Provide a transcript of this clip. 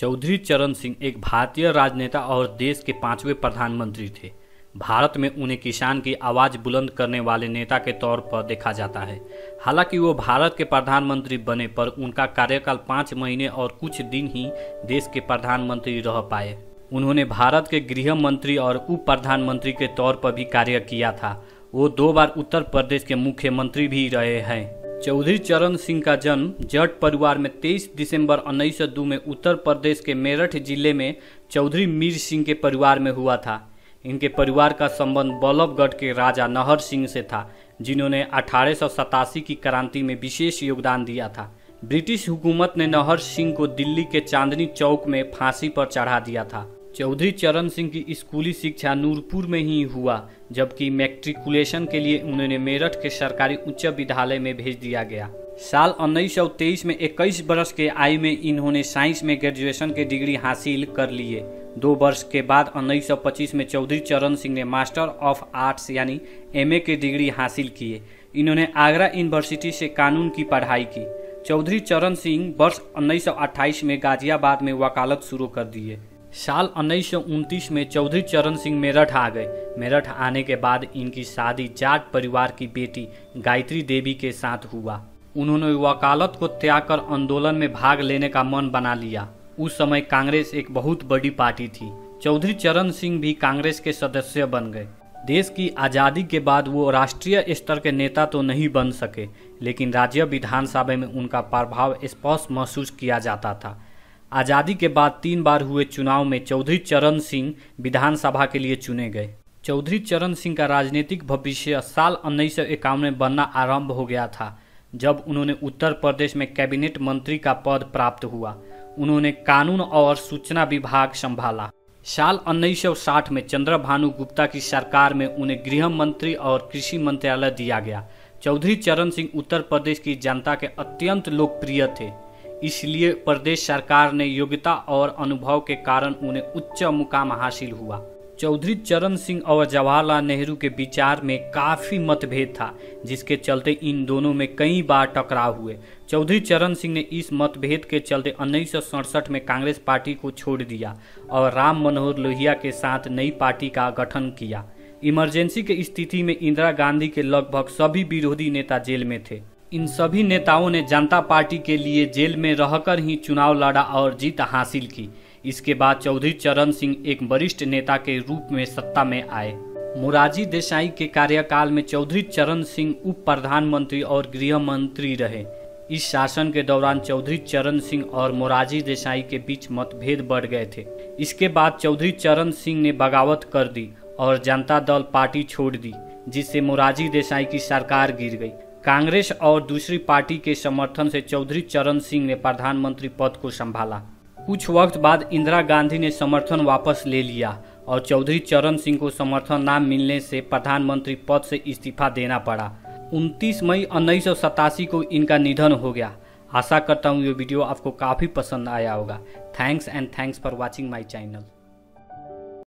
चौधरी चरण सिंह एक भारतीय राजनेता और देश के 5वें प्रधानमंत्री थे। भारत में उन्हें किसान की आवाज़ बुलंद करने वाले नेता के तौर पर देखा जाता है। हालांकि वो भारत के प्रधानमंत्री बने पर उनका कार्यकाल 5 महीने और कुछ दिन ही देश के प्रधानमंत्री रह पाए। उन्होंने भारत के गृह मंत्री और उप प्रधानमंत्री के तौर पर भी कार्य किया था। वो 2 बार उत्तर प्रदेश के मुख्यमंत्री भी रहे हैं। चौधरी चरण सिंह का जन्म जट परिवार में 23 दिसंबर 1902 में उत्तर प्रदेश के मेरठ जिले में चौधरी मीर सिंह के परिवार में हुआ था। इनके परिवार का संबंध बल्लभगढ़ के राजा नहर सिंह से था, जिन्होंने 1887 की क्रांति में विशेष योगदान दिया था। ब्रिटिश हुकूमत ने नहर सिंह को दिल्ली के चांदनी चौक में फांसी पर चढ़ा दिया था। चौधरी चरण सिंह की स्कूली शिक्षा नूरपुर में ही हुआ, जबकि मैट्रिकुलेशन के लिए उन्हें मेरठ के सरकारी उच्च विद्यालय में भेज दिया गया। साल 1923 में 21 वर्ष के आयु में इन्होंने साइंस में ग्रेजुएशन की डिग्री हासिल कर लिए। 2 वर्ष के बाद 1925 में चौधरी चरण सिंह ने मास्टर ऑफ आर्ट्स यानी MA की डिग्री हासिल किए। इन्होंने आगरा यूनिवर्सिटी से कानून की पढ़ाई की। चौधरी चरण सिंह वर्ष 1928 में गाजियाबाद में वकालत शुरू कर दिए। साल 1929 में चौधरी चरण सिंह मेरठ आ गए। मेरठ आने के बाद इनकी शादी जाट परिवार की बेटी गायत्री देवी के साथ हुआ। उन्होंने वकालत को त्याग कर आंदोलन में भाग लेने का मन बना लिया। उस समय कांग्रेस एक बहुत बड़ी पार्टी थी। चौधरी चरण सिंह भी कांग्रेस के सदस्य बन गए। देश की आज़ादी के बाद वो राष्ट्रीय स्तर के नेता तो नहीं बन सके, लेकिन राज्य विधानसभा में उनका प्रभाव स्पष्ट महसूस किया जाता था। आज़ादी के बाद 3 बार हुए चुनाव में चौधरी चरण सिंह विधानसभा के लिए चुने गए। चौधरी चरण सिंह का राजनीतिक भविष्य साल 1951 में बनना आरंभ हो गया था, जब उन्होंने उत्तर प्रदेश में कैबिनेट मंत्री का पद प्राप्त हुआ। उन्होंने कानून और सूचना विभाग संभाला। साल 1960 में चंद्रभानु गुप्ता की सरकार में उन्हें गृह मंत्री और कृषि मंत्रालय दिया गया। चौधरी चरण सिंह उत्तर प्रदेश की जनता के अत्यंत लोकप्रिय थे, इसलिए प्रदेश सरकार ने योग्यता और अनुभव के कारण उन्हें उच्च मुकाम हासिल हुआ। चौधरी चरण सिंह और जवाहरलाल नेहरू के विचार में काफ़ी मतभेद था, जिसके चलते इन दोनों में कई बार टकराव हुए। चौधरी चरण सिंह ने इस मतभेद के चलते 1967 में कांग्रेस पार्टी को छोड़ दिया और राम मनोहर लोहिया के साथ नई पार्टी का गठन किया। इमरजेंसी की स्थिति में इंदिरा गांधी के लगभग सभी विरोधी नेता जेल में थे। इन सभी नेताओं ने जनता पार्टी के लिए जेल में रहकर ही चुनाव लड़ा और जीत हासिल की। इसके बाद चौधरी चरण सिंह एक वरिष्ठ नेता के रूप में सत्ता में आए। मोरारजी देसाई के कार्यकाल में चौधरी चरण सिंह उप प्रधानमंत्री और गृह मंत्री रहे। इस शासन के दौरान चौधरी चरण सिंह और मोरारजी देसाई के बीच मतभेद बढ़ गए थे। इसके बाद चौधरी चरण सिंह ने बगावत कर दी और जनता दल पार्टी छोड़ दी, जिससे मोरारजी देसाई की सरकार गिर गई। कांग्रेस और दूसरी पार्टी के समर्थन से चौधरी चरण सिंह ने प्रधानमंत्री पद को संभाला। कुछ वक्त बाद इंदिरा गांधी ने समर्थन वापस ले लिया और चौधरी चरण सिंह को समर्थन न मिलने से प्रधानमंत्री पद से इस्तीफा देना पड़ा। 29 मई 1987 को इनका निधन हो गया। आशा करता हूँ ये वीडियो आपको काफ़ी पसंद आया होगा। Thanks for watching my channel.